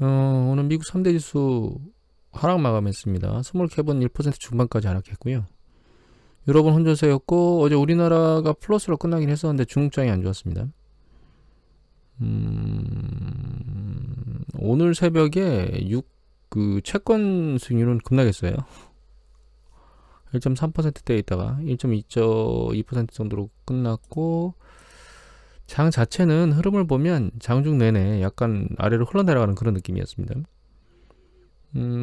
오늘 미국 3대 지수 하락 마감했습니다. 스몰캡은 1% 중반까지 하락했고요. 유럽은 혼조세였고 어제 우리나라가 플러스로 끝나긴 했었는데 중국장이 안 좋았습니다. 오늘 새벽에 그 채권 수익률은 급락했어요. 1.3%대에 있다가 1.2% 정도로 끝났고, 장 자체는 흐름을 보면 장중 내내 약간 아래로 흘러내려가는 그런 느낌이었습니다.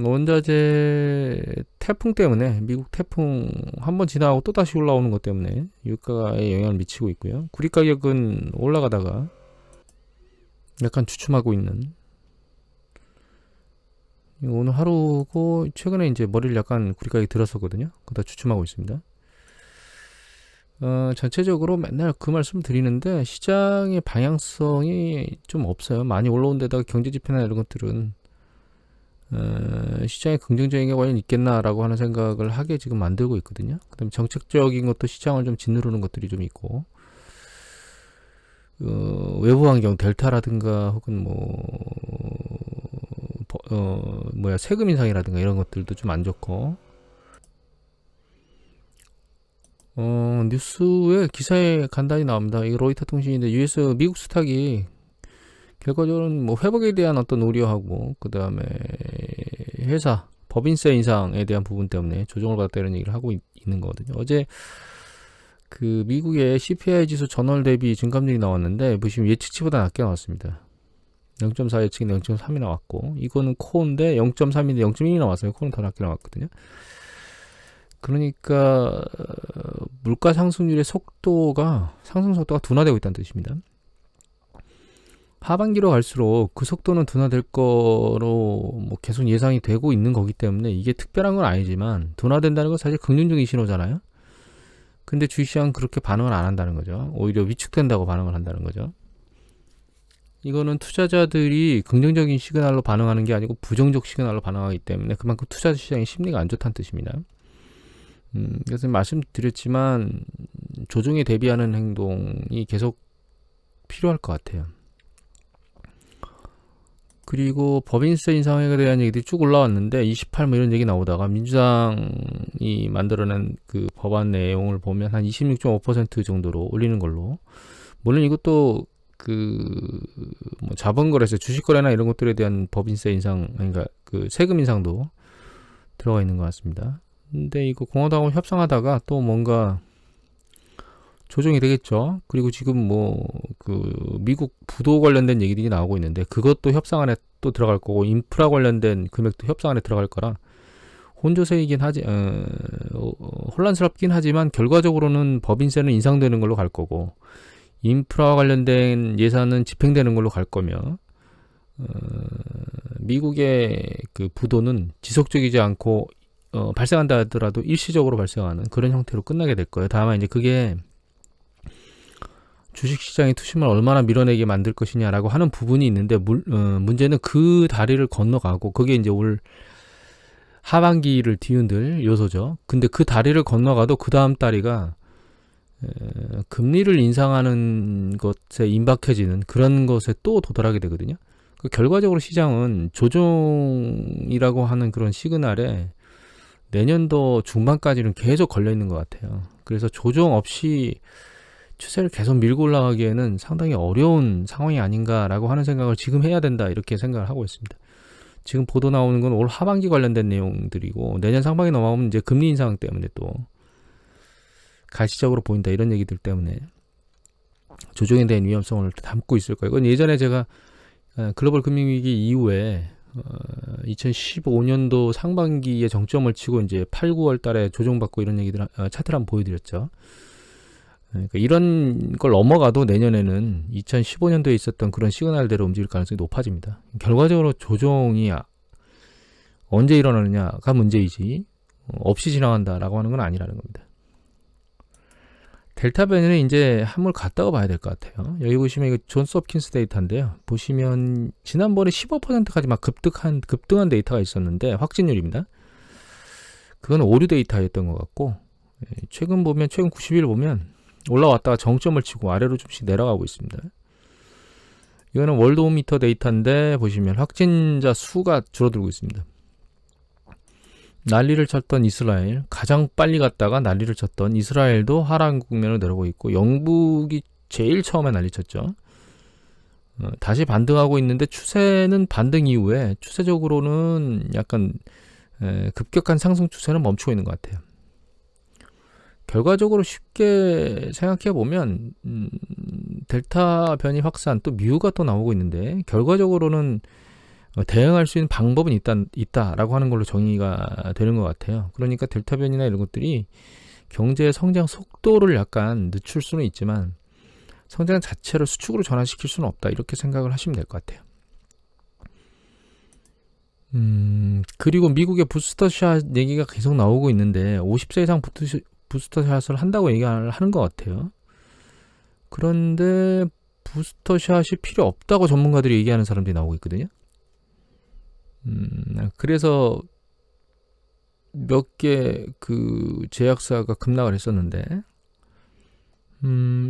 원자재 태풍 때문에, 미국 태풍 한번 지나가고 또 다시 올라오는 것 때문에 유가에 영향을 미치고 있고요. 구리 가격은 올라가다가 약간 주춤하고 있는 오늘 하루고, 최근에 이제 머리를 약간 구리 가격이 들었었거든요. 그러다 주춤하고 있습니다. 전체적으로 맨날 그 말씀 드리는데 시장의 방향성이 좀 없어요. 많이 올라온 데다가 경제지표나 이런 것들은 시장에 긍정적인 게 과연 있겠나라고 하는 생각을 하게 지금 만들고 있거든요. 그 다음에 정책적인 것도 시장을 좀 짓누르는 것들이 좀 있고, 외부 환경 델타라든가 혹은 세금 인상이라든가 이런 것들도 좀 안 좋고, 뉴스에 기사에 간단히 나옵니다. 이 로이터 통신인데 US 미국 수탁이 결과적으로는 뭐 회복에 대한 어떤 우려하고, 그 다음에 회사 법인세 인상에 대한 부분 때문에 조정을 받았다 이런 얘기를 하고 있는 거거든요. 어제 그 미국의 CPI 지수 전월 대비 증감률이 나왔는데 보시면 예측치보다 낮게 나왔습니다. 0.4 예측인데 0.3이 나왔고, 이거는 코어인데 0.3인데 0.1이 나왔어요. 코어는 더 낮게 나왔거든요. 그러니까 물가 상승률의 상승 속도가 둔화되고 있다는 뜻입니다. 하반기로 갈수록 그 속도는 둔화될 거로 계속 예상이 되고 있는 거기 때문에 이게 특별한 건 아니지만, 둔화된다는 건 사실 긍정적인 신호잖아요. 근데 주식시장은 그렇게 반응을 안 한다는 거죠. 오히려 위축된다고 반응을 한다는 거죠. 이거는 투자자들이 긍정적인 시그널로 반응하는 게 아니고 부정적 시그널로 반응하기 때문에 그만큼 투자 시장의 심리가 안 좋다는 뜻입니다. 그래서 말씀드렸지만 조정에 대비하는 행동이 계속 필요할 것 같아요. 그리고 법인세 인상에 대한 얘기들이 쭉 올라왔는데 28 이런 얘기 나오다가 민주당이 만들어낸 그 법안 내용을 보면 한 26.5% 정도로 올리는 걸로, 물론 이것도 자본거래세, 주식거래나 이런 것들에 대한 법인세 인상, 그러니까 그 세금 인상도 들어가 있는 것 같습니다. 근데 이거 공화당하고 협상하다가 또 뭔가 조정이 되겠죠. 그리고 지금 미국 부도 관련된 얘기들이 나오고 있는데 그것도 협상 안에 또 들어갈 거고, 인프라 관련된 금액도 협상 안에 들어갈 거라 혼조세이긴 하지, 혼란스럽긴 하지만 결과적으로는 법인세는 인상되는 걸로 갈 거고, 인프라와 관련된 예산은 집행되는 걸로 갈 거며, 미국의 그 부도는 지속적이지 않고 발생한다 하더라도 일시적으로 발생하는 그런 형태로 끝나게 될 거예요. 다만 이제 그게 주식시장의 투심을 얼마나 밀어내게 만들 것이냐라고 하는 부분이 있는데, 문제는 그 다리를 건너가고, 그게 이제 올 하반기를 뒤흔들 요소죠. 근데 그 다리를 건너가도 그 다음 다리가 금리를 인상하는 것에 임박해지는 그런 것에 또 도달하게 되거든요. 결과적으로 시장은 조정이라고 하는 그런 시그널에 내년도 중반까지는 계속 걸려 있는 것 같아요. 그래서 조정 없이 추세를 계속 밀고 올라가기에는 상당히 어려운 상황이 아닌가라고 하는 생각을 지금 해야 된다, 이렇게 생각을 하고 있습니다. 지금 보도 나오는 건 올 하반기 관련된 내용들이고, 내년 상반기 넘어가면 이제 금리 인상 때문에 또 가시적으로 보인다, 이런 얘기들 때문에 조정에 대한 위험성을 담고 있을 거예요. 이건 예전에 제가 글로벌 금융위기 이후에 2015년도 상반기에 정점을 치고 이제 8, 9월 달에 조정받고 이런 얘기들 차트를 한번 보여드렸죠. 그러니까 이런 걸 넘어가도 내년에는 2015년도에 있었던 그런 시그널대로 움직일 가능성이 높아집니다. 결과적으로 조정이 언제 일어나느냐가 문제이지 없이 지나간다라고 하는 건 아니라는 겁니다. 델타 변이는 이제 한물 갔다가 봐야 될 것 같아요. 여기 보시면 이거 존스 홉킨스 데이터인데요. 보시면 지난번에 15%까지 막 급등한 데이터가 있었는데, 확진율입니다. 그건 오류 데이터였던 것 같고, 최근 90일 보면 올라왔다가 정점을 치고 아래로 좀씩 내려가고 있습니다. 이거는 월드오미터 데이터인데 보시면 확진자 수가 줄어들고 있습니다. 난리를 쳤던 이스라엘, 가장 빨리 갔다가 난리를 쳤던 이스라엘도 하락 국면을 내려오고 있고, 영국이 제일 처음에 난리 쳤죠. 다시 반등하고 있는데 추세는 반등 이후에 추세적으로는 약간 급격한 상승 추세는 멈추고 있는 것 같아요. 결과적으로 쉽게 생각해 보면 델타 변이 확산, 또 뮤가 또 나오고 있는데, 결과적으로는 대응할 수 있는 방법은 있다라고 하는 걸로 정의가 되는 것 같아요. 그러니까 델타 변이나 이런 것들이 경제의 성장 속도를 약간 늦출 수는 있지만 성장 자체를 수축으로 전환시킬 수는 없다, 이렇게 생각을 하시면 될 것 같아요. 그리고 미국의 부스터샷 얘기가 계속 나오고 있는데 50세 이상 부스터샷을 한다고 얘기하는 것 같아요. 그런데 부스터샷이 필요 없다고 전문가들이 얘기하는 사람들이 나오고 있거든요. 그래서 몇 개 그 제약사가 급락을 했었는데,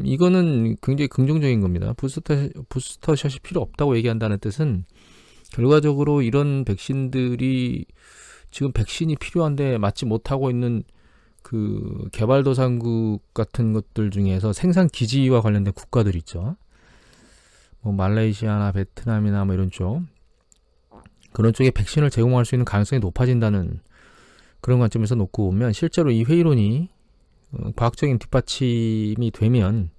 이거는 굉장히 긍정적인 겁니다. 부스터샷이 필요 없다고 얘기한다는 뜻은 결과적으로 이런 백신들이 지금 백신이 필요한데 맞지 못하고 있는 그 개발도상국 같은 것들 중에서 생산 기지와 관련된 국가들 있죠. 뭐 말레이시아나 베트남이나 뭐 이런 쪽, 그런 쪽에 백신을 제공할 수 있는 가능성이 높아진다는 그런 관점에서 놓고 보면, 실제로 이 회의론이 과학적인 뒷받침이 되면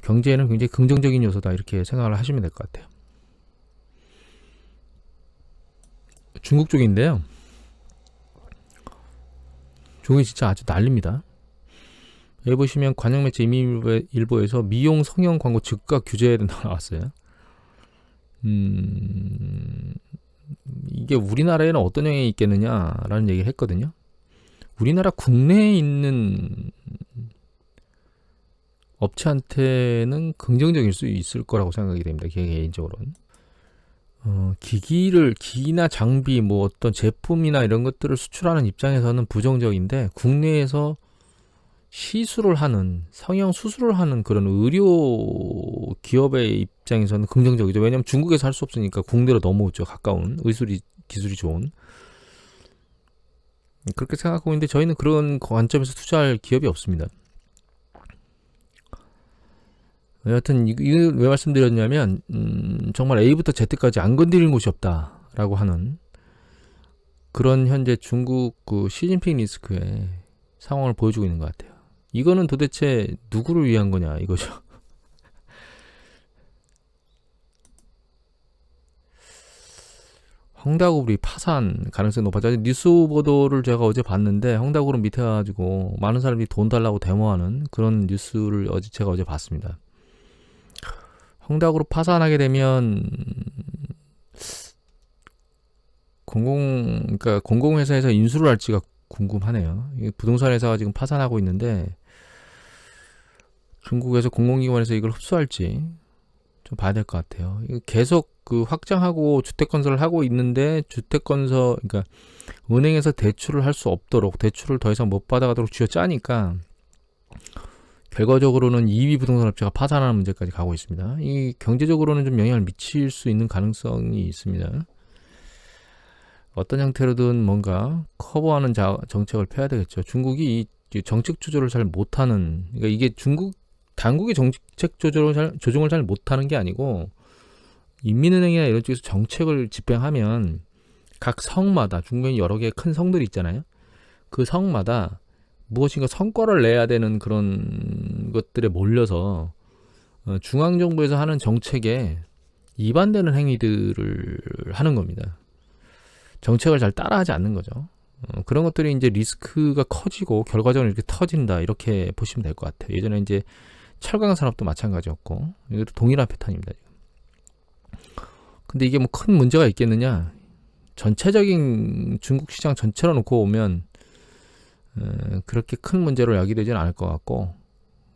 경제에는 굉장히 긍정적인 요소다, 이렇게 생각을 하시면 될 것 같아요. 중국 쪽인데요. 중국이 진짜 아주 난립니다. 여기 보시면 관영매체 이민일보에서 미용 성형 광고 즉각 규제에 나왔어요. 이게 우리나라에는 어떤 영향이 있겠느냐라는 얘기를 했거든요. 우리나라 국내에 있는 업체한테는 긍정적일 수 있을 거라고 생각이 됩니다. 개인적으로는. 기기나 장비, 뭐 어떤 제품이나 이런 것들을 수출하는 입장에서는 부정적인데, 국내에서 시술을 하는, 성형 수술을 하는 그런 의료 기업의 입장에서는 긍정적이죠. 왜냐하면 중국에서 할 수 없으니까 국내로 넘어오죠. 가까운, 기술이 좋은. 그렇게 생각하고 있는데, 저희는 그런 관점에서 투자할 기업이 없습니다. 여하튼 이거 왜 말씀드렸냐면, 정말 A부터 Z까지 안 건드리는 곳이 없다라고 하는 그런 현재 중국 그 시진핑 리스크의 상황을 보여주고 있는 것 같아요. 이거는 도대체 누구를 위한 거냐, 이거죠. 헝다그룹이 파산 가능성이 높아져. 뉴스 보도를 제가 어제 봤는데, 헝다그룹 밑에 가지고 많은 사람들이 돈 달라고 데모하는 그런 뉴스를 제가 어제 봤습니다. 헝다그룹 파산하게 되면 그러니까 공공회사에서 인수를 할지가 궁금하네요. 부동산 회사가 지금 파산하고 있는데 중국에서 공공기관에서 이걸 흡수할지 좀 봐야 될 것 같아요. 계속 그 확장하고 주택 건설을 하고 있는데, 그러니까 은행에서 대출을 할 수 없도록, 대출을 더 이상 못 받아가도록 쥐어짜니까 결과적으로는 2위 부동산 업체가 파산하는 문제까지 가고 있습니다. 이 경제적으로는 좀 영향을 미칠 수 있는 가능성이 있습니다. 어떤 형태로든 뭔가 커버하는 정책을 펴야 되겠죠. 중국이 이 정책 조절을 잘 못하는, 그러니까 이게 당국이 정책 조정을 잘 못하는 게 아니고, 인민은행이나 이런 쪽에서 정책을 집행하면 각 성마다, 중국에 여러 개의 큰 성들이 있잖아요. 그 성마다 무엇인가 성과를 내야 되는 그런 것들에 몰려서 중앙정부에서 하는 정책에 이반되는 행위들을 하는 겁니다. 정책을 잘 따라하지 않는 거죠. 그런 것들이 이제 리스크가 커지고 결과적으로 이렇게 터진다, 이렇게 보시면 될 것 같아요. 예전에 이제 철강 산업도 마찬가지였고, 이것도 동일한 패턴입니다. 근데 이게 뭐 큰 문제가 있겠느냐? 전체적인 중국 시장 전체로 놓고 보면 그렇게 큰 문제로 야기되지는 않을 것 같고,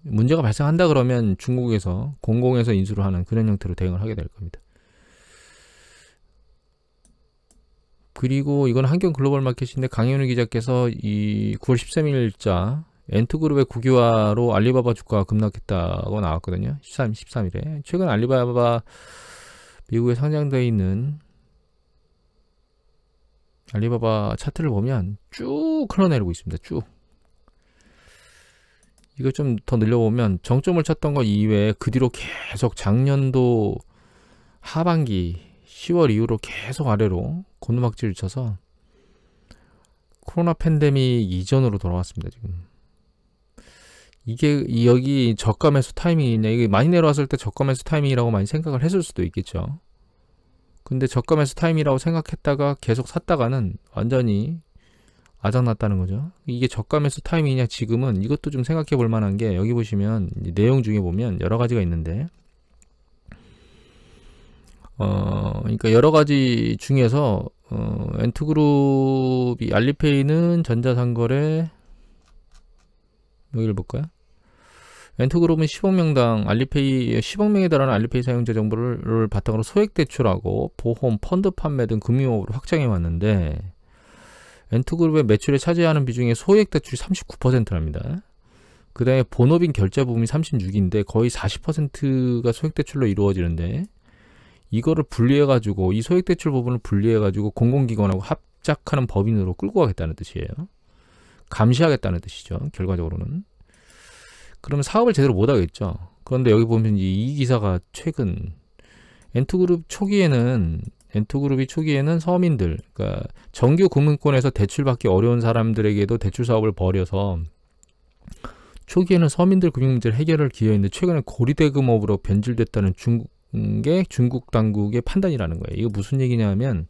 문제가 발생한다 그러면 중국에서 공공에서 인수를 하는 그런 형태로 대응을 하게 될 겁니다. 그리고 이건 한경 글로벌 마켓인데, 강현우 기자께서 이 9월 13일자 엔트그룹의 국유화로 알리바바 주가가 급락했다고 나왔거든요. 13일에. 최근 알리바바 미국에 상장되어 있는 알리바바 차트를 보면 쭉 흘러내리고 있습니다. 쭉. 이거 좀 더 늘려보면 정점을 쳤던 거 이외에 그 뒤로 계속 작년도 하반기 10월 이후로 계속 아래로 곤두박질을 쳐서 코로나 팬데믹 이전으로 돌아왔습니다. 지금. 이게 여기 저가 매수 타이밍이냐, 이게 많이 내려왔을 때 저가 매수 타이밍이라고 많이 생각을 했을 수도 있겠죠. 근데 저가 매수 타이밍이라고 생각했다가 계속 샀다가는 완전히 아작났다는 거죠. 이게 저가 매수 타이밍이냐, 지금은 이것도 좀 생각해 볼 만한 게, 여기 보시면 내용 중에 보면 여러 가지가 있는데, 그러니까 여러 가지 중에서 엔트그룹이 알리페이는 전자상거래, 여기를 볼까요? 엔트그룹은 10억 명당 알리페이 10억 명에 달하는 알리페이 사용자 정보를 바탕으로 소액 대출하고 보험, 펀드 판매 등 금융업으로 확장해 왔는데, 엔트그룹의 매출에 차지하는 비중의 소액 대출이 39%랍니다. 그 다음에 본업인 결제 부분이 36인데 거의 40%가 소액 대출로 이루어지는데, 이거를 분리해가지고 이 소액 대출 부분을 분리해가지고 공공기관하고 합작하는 법인으로 끌고 가겠다는 뜻이에요. 감시하겠다는 뜻이죠. 결과적으로는. 그러면 사업을 제대로 못하겠죠. 그런데 여기 보면 이 기사가 최근 엔트그룹이 초기에는 서민들, 그러니까 정규 금융권에서 대출받기 어려운 사람들에게도 대출 사업을 벌여서 초기에는 서민들 금융 문제를 해결을 기여했는데, 최근에 고리대금업으로 변질됐다는 중국 당국의 판단이라는 거예요. 이거 무슨 얘기냐면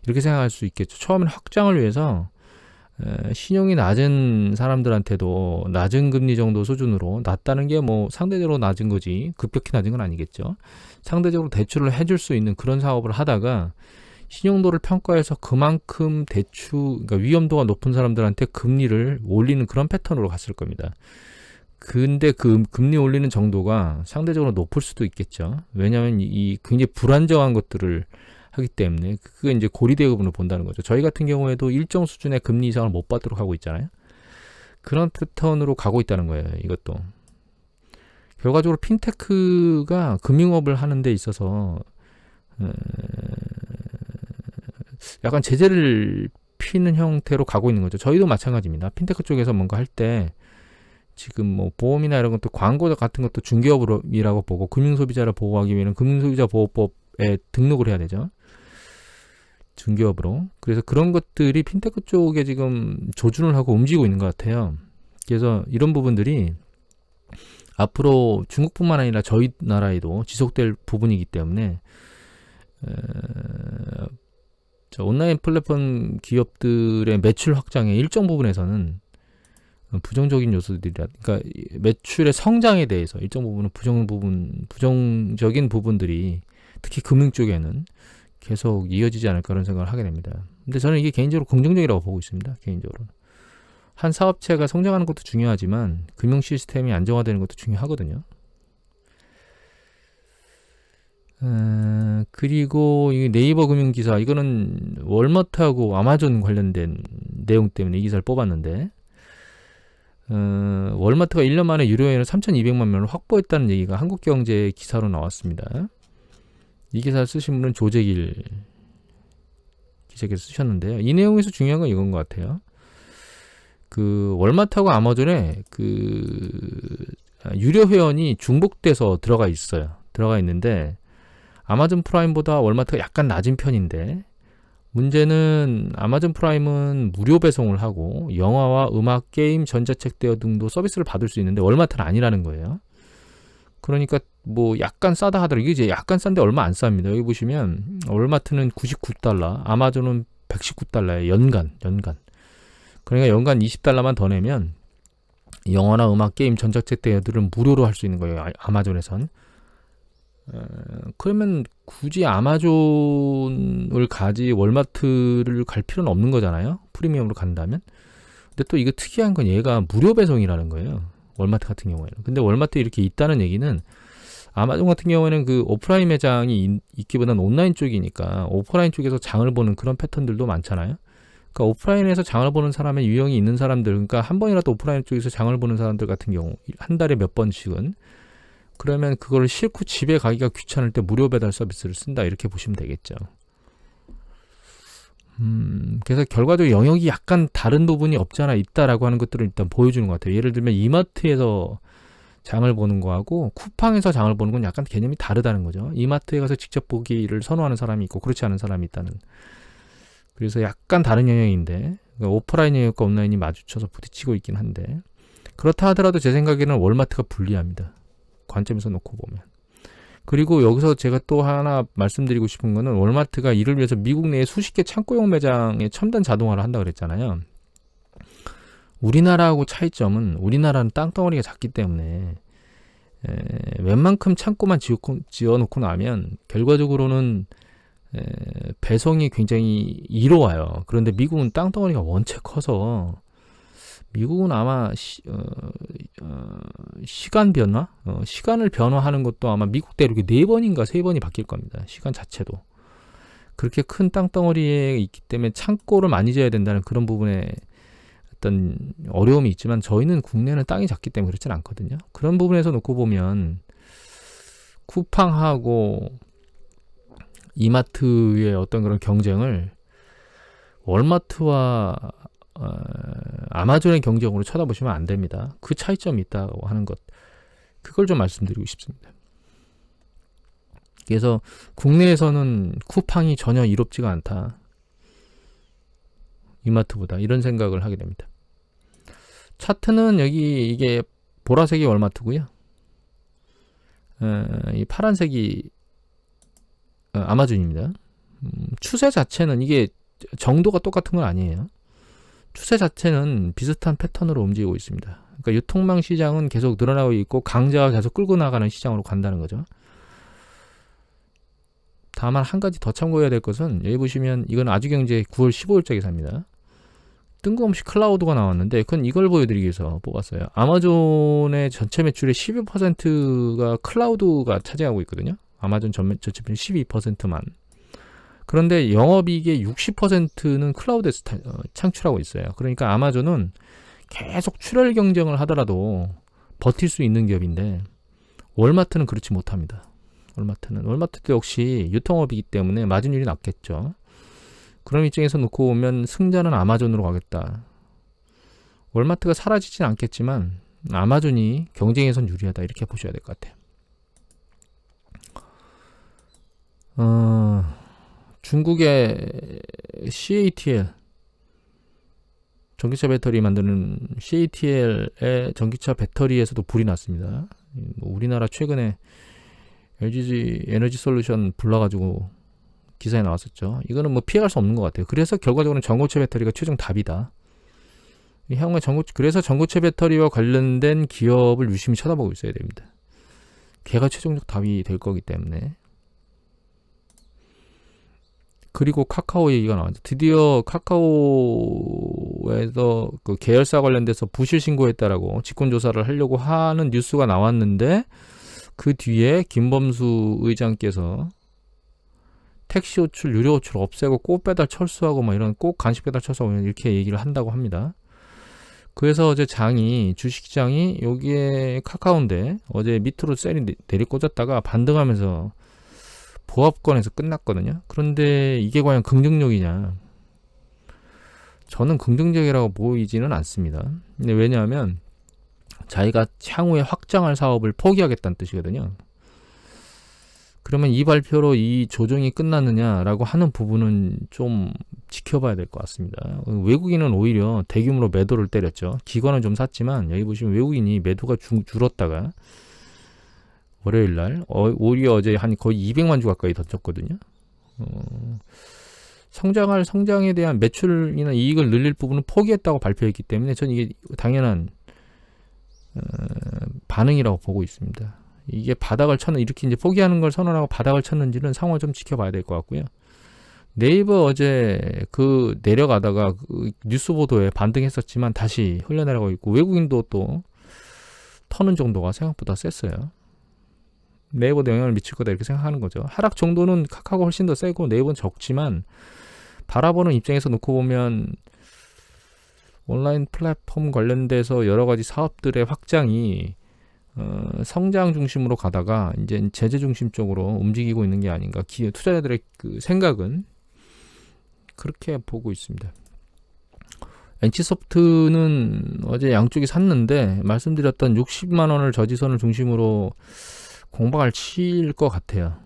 이렇게 생각할 수 있겠죠. 처음에는 확장을 위해서 신용이 낮은 사람들한테도 낮은 금리 정도 수준으로, 낮다는 게 뭐 상대적으로 낮은 거지 급격히 낮은 건 아니겠죠. 상대적으로 대출을 해줄 수 있는 그런 사업을 하다가 신용도를 평가해서 그만큼 그러니까 위험도가 높은 사람들한테 금리를 올리는 그런 패턴으로 갔을 겁니다. 근데 그 금리 올리는 정도가 상대적으로 높을 수도 있겠죠. 왜냐하면 이 굉장히 불안정한 것들을 하기 때문에 그게 이제 고리대금으로 본다는 거죠. 저희 같은 경우에도 일정 수준의 금리 이상을 못 받도록 하고 있잖아요. 그런 패턴으로 가고 있다는 거예요. 이것도 결과적으로 핀테크가 금융업을 하는 데 있어서 약간 제재를 피는 형태로 가고 있는 거죠. 저희도 마찬가지입니다. 핀테크 쪽에서 뭔가 할 때 지금 뭐 보험이나 이런 것도 광고 같은 것도 중개업이라고 보고, 금융소비자를 보호하기 위해서는 금융소비자보호법에 등록을 해야 되죠. 중개업으로. 그래서 그런 것들이 핀테크 쪽에 지금 조준을 하고 움직이고 있는 것 같아요. 그래서 이런 부분들이 앞으로 중국뿐만 아니라 저희 나라에도 지속될 부분이기 때문에 온라인 플랫폼 기업들의 매출 확장의 일정 부분에서는 부정적인 요소들이라, 그러니까 매출의 성장에 대해서 일정 부분은 부정적인 부분들이 특히 금융 쪽에는 계속 이어지지 않을까 그런 생각을 하게 됩니다. 근데 저는 이게 개인적으로 긍정적이라고 보고 있습니다. 개인적으로. 한 사업체가 성장하는 것도 중요하지만 금융 시스템이 안정화되는 것도 중요하거든요. 그리고 이 네이버 금융 기사, 이거는 월마트하고 아마존 관련된 내용 때문에 이 기사를 뽑았는데, 월마트가 1년 만에 유료회원을 3,200만 명을 확보했다는 얘기가 한국경제 기사로 나왔습니다. 이 기사를 쓰신 분은 조재길 기자께서 쓰셨는데요. 이 내용에서 중요한 건 이건 것 같아요. 그 월마트하고 아마존에 그 유료 회원이 중복돼서 들어가 있는데, 아마존 프라임보다 월마트가 약간 낮은 편인데, 문제는 아마존 프라임은 무료 배송을 하고 영화와 음악, 게임, 전자책 대여 등도 서비스를 받을 수 있는데 월마트는 아니라는 거예요. 그러니까 뭐 약간 싸다 하더라도, 이게 이제 약간 싼데 얼마 안 쌉니다. 여기 보시면 월마트는 $99, 아마존은 $119에 연간. 그러니까 연간 $20만 더 내면 영화나 음악, 게임, 전자책 대여들은 무료로 할 수 있는 거예요. 아마존에선. 그러면 굳이 아마존을 가지 월마트를 갈 필요는 없는 거잖아요. 프리미엄으로 간다면. 근데 또 이거 특이한 건 얘가 무료 배송이라는 거예요. 월마트 같은 경우에는. 근데 월마트에 이렇게 있다는 얘기는, 아마존 같은 경우에는 그 오프라인 매장이 있기보다는 온라인 쪽이니까 오프라인 쪽에서 장을 보는 그런 패턴들도 많잖아요. 그러니까 오프라인에서 장을 보는 사람의 유형이 있는 사람들, 그러니까 한 번이라도 오프라인 쪽에서 장을 보는 사람들 같은 경우 한 달에 몇 번씩은, 그러면 그걸 싫고 집에 가기가 귀찮을 때 무료 배달 서비스를 쓴다, 이렇게 보시면 되겠죠. 그래서 결과적으로 영역이 약간 다른 부분이 없지 않아 있다라고 하는 것들을 일단 보여주는 것 같아요. 예를 들면 이마트에서 장을 보는 거하고 쿠팡에서 장을 보는 건 약간 개념이 다르다는 거죠. 이마트에 가서 직접 보기를 선호하는 사람이 있고 그렇지 않은 사람이 있다는. 그래서 약간 다른 영역인데, 그러니까 오프라인 영역과 온라인이 마주쳐서 부딪히고 있긴 한데, 그렇다 하더라도 제 생각에는 월마트가 불리합니다. 관점에서 놓고 보면. 그리고 여기서 제가 또 하나 말씀드리고 싶은 거는, 월마트가 이를 위해서 미국 내에 수십 개 창고용 매장에 첨단 자동화를 한다고 그랬잖아요. 우리나라하고 차이점은, 우리나라는 땅덩어리가 작기 때문에 웬만큼 창고만 지어놓고 나면 결과적으로는 배송이 굉장히 이로와요. 그런데 미국은 땅덩어리가 원체 커서, 미국은 아마 시간 변화? 시간을 변화하는 것도 아마 미국대로 4번인가 3번이 바뀔 겁니다. 시간 자체도. 그렇게 큰 땅덩어리에 있기 때문에 창고를 많이 지어야 된다는 그런 부분에 어떤 어려움이 있지만, 저희는 국내는 땅이 작기 때문에 그렇진 않거든요. 그런 부분에서 놓고 보면 쿠팡하고 이마트의 어떤 그런 경쟁을 월마트와 아마존의 경쟁으로 쳐다보시면 안 됩니다. 그 차이점이 있다고 하는 것, 그걸 좀 말씀드리고 싶습니다. 그래서 국내에서는 쿠팡이 전혀 이롭지가 않다, 이마트보다, 이런 생각을 하게 됩니다. 차트는 여기 이게 보라색이 월마트고요. 이 파란색이 아마존입니다. 추세 자체는 이게 정도가 똑같은 건 아니에요. 추세 자체는 비슷한 패턴으로 움직이고 있습니다. 그러니까 유통망 시장은 계속 늘어나고 있고 강자가 계속 끌고 나가는 시장으로 간다는 거죠. 다만 한 가지 더 참고해야 될 것은, 여기 보시면 이건 아주경제 9월 15일자 기사입니다. 뜬금없이 클라우드가 나왔는데, 그건 이걸 보여드리기 위해서 뽑았어요. 아마존의 전체 매출의 12%가 클라우드가 차지하고 있거든요. 아마존 전체 매출 12%만. 그런데 영업이익의 60%는 클라우드에서 창출하고 있어요. 그러니까 아마존은 계속 출혈 경쟁을 하더라도 버틸 수 있는 기업인데, 월마트는 그렇지 못합니다. 월마트도 역시 유통업이기 때문에 마진율이 낮겠죠. 그런 입장에서 놓고 보면 승자는 아마존으로 가겠다. 월마트가 사라지진 않겠지만 아마존이 경쟁에선 유리하다, 이렇게 보셔야 될 것 같아요. 중국의 CATL, 전기차 배터리 만드는 CATL의 전기차 배터리에서도 불이 났습니다. 우리나라 최근에 LG 에너지 솔루션 불나가지고 기사에 나왔었죠. 이거는 뭐 피해갈 수 없는 것 같아요. 그래서 결과적으로는 전고체 배터리가 최종 답이다. 향후에 그래서 전고체 배터리와 관련된 기업을 유심히 쳐다보고 있어야 됩니다. 걔가 최종적 답이 될 거기 때문에. 그리고 카카오 얘기가 나왔죠. 드디어 카카오에서 그 계열사 관련돼서 부실 신고했다라고 직권 조사를 하려고 하는 뉴스가 나왔는데, 그 뒤에 김범수 의장께서 택시 호출, 유료 호출 없애고 꽃 배달 철수하고 뭐 이런 꽃 간식 배달 철수하고 이렇게 얘기를 한다고 합니다. 그래서 어제 주식시장이 여기에 카카오인데 어제 밑으로 셀이 내리꽂았다가 반등하면서 보합권에서 끝났거든요. 그런데 이게 과연 긍정적이냐? 저는 긍정적이라고 보이지는 않습니다. 근데 왜냐하면 자기가 향후에 확장할 사업을 포기하겠다는 뜻이거든요. 그러면 이 발표로 이 조정이 끝났느냐라고 하는 부분은 좀 지켜봐야 될 것 같습니다. 외국인은 오히려 대규모로 매도를 때렸죠. 기관은 좀 샀지만, 여기 보시면 외국인이 매도가 줄었다가 월요일날 오히려 어제 한 거의 200만 주 가까이 던졌거든요. 성장에 대한 매출이나 이익을 늘릴 부분은 포기했다고 발표했기 때문에 저는 이게 당연한 반응이라고 보고 있습니다. 이게 바닥을 이렇게 이제 포기하는 걸 선언하고 바닥을 쳤는지는 상황을 좀 지켜봐야 될 것 같고요. 네이버 어제 내려가다가 뉴스 보도에 반등했었지만 다시 흘러내려가고 있고, 외국인도 또 터는 정도가 생각보다 셌어요. 네이버도 영향을 미칠 거다, 이렇게 생각하는 거죠. 하락 정도는 카카오가 훨씬 더 세고 네이버는 적지만, 바라보는 입장에서 놓고 보면 온라인 플랫폼 관련돼서 여러 가지 사업들의 확장이 성장 중심으로 가다가 이제 제재 중심 쪽으로 움직이고 있는 게 아닌가. 기업 투자자들의 그 생각은 그렇게 보고 있습니다. NC소프트는 어제 양쪽이 샀는데 말씀드렸던 60만 원을 저지선을 중심으로 공박을 칠 것 같아요.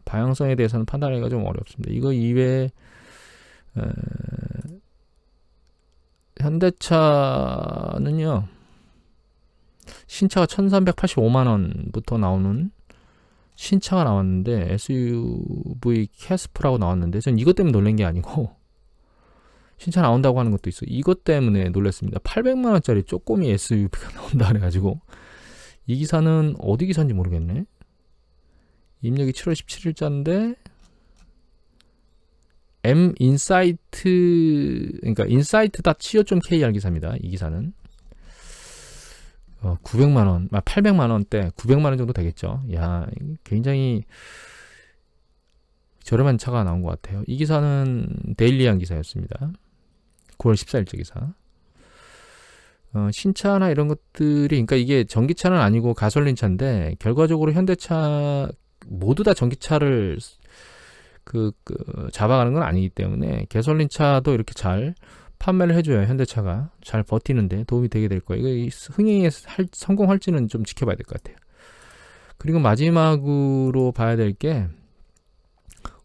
방향성에 대해서는 판단하기가 좀 어렵습니다. 이거 이외에 현대차는요. 신차가 1385만 원부터 나오는 신차가 나왔는데 SUV 캐스프라고 나왔는데 전 이것 때문에 놀란 게 아니고 신차 나온다고 하는 것도 있어. 이것 때문에 놀랐습니다. 800만 원짜리 쪼꼬미 SUV가 나온다 그래가지고 이 기사는 어디 기사인지 모르겠네. 입력이 7월 17일자인데 인사이트 그러니까 insight.co.kr 기사입니다. 이 기사는 900만 원, 800만 원대, 900만 원 정도 되겠죠. 야, 굉장히 저렴한 차가 나온 것 같아요. 이 기사는 데일리한 기사였습니다. 9월 14일째 기사. 신차나 이런 것들이, 그러니까 이게 전기차는 아니고 가솔린 차인데 결과적으로 현대차 모두 다 전기차를 잡아가는 건 아니기 때문에 가솔린 차도 이렇게 잘 판매를 해줘야 현대차가 잘 버티는데 도움이 되게 될 거예요. 이거 흥행에 성공할지는 좀 지켜봐야 될 것 같아요. 그리고 마지막으로 봐야 될 게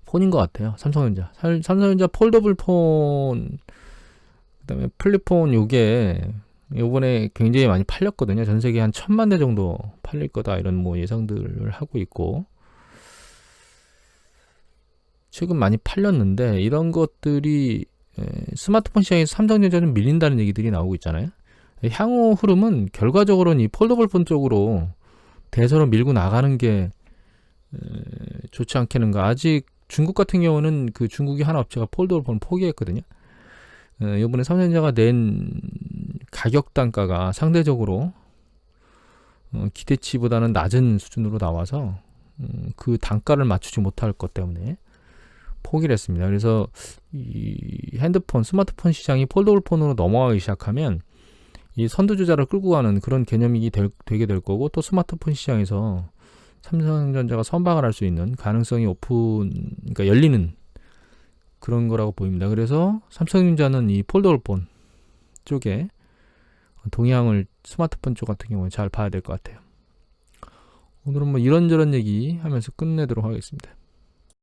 폰인 것 같아요. 삼성전자. 삼성전자 폴더블 폰, 그다음에 플립폰 요게 요번에 굉장히 많이 팔렸거든요. 전 세계 한 1000만 대 정도 팔릴 거다 이런 뭐 예상들을 하고 있고 최근 많이 팔렸는데 이런 것들이 스마트폰 시장에서 삼성전자 좀 밀린다는 얘기들이 나오고 있잖아요. 향후 흐름은 결과적으로는 이 폴더블 폰 쪽으로 대세로 밀고 나가는 게 좋지 않겠는가. 아직 중국 같은 경우는 그 중국이 한 업체가 폴더블 폰을 포기했거든요. 이번에 삼성전자가 낸 가격 단가가 상대적으로 기대치보다는 낮은 수준으로 나와서 그 단가를 맞추지 못할 것 때문에 포기를 했습니다. 그래서 이 핸드폰, 스마트폰 시장이 폴더블 폰으로 넘어가기 시작하면 이 선두주자를 끌고 가는 그런 개념이 되게 될 거고 또 스마트폰 시장에서 삼성전자가 선방을 할 수 있는 가능성이 그러니까 열리는 그런 거라고 보입니다. 그래서 삼성전자는 이 폴더블 폰 쪽에 동향을 스마트폰 쪽 같은 경우에 잘 봐야 될 것 같아요. 오늘은 뭐 이런저런 얘기 하면서 끝내도록 하겠습니다.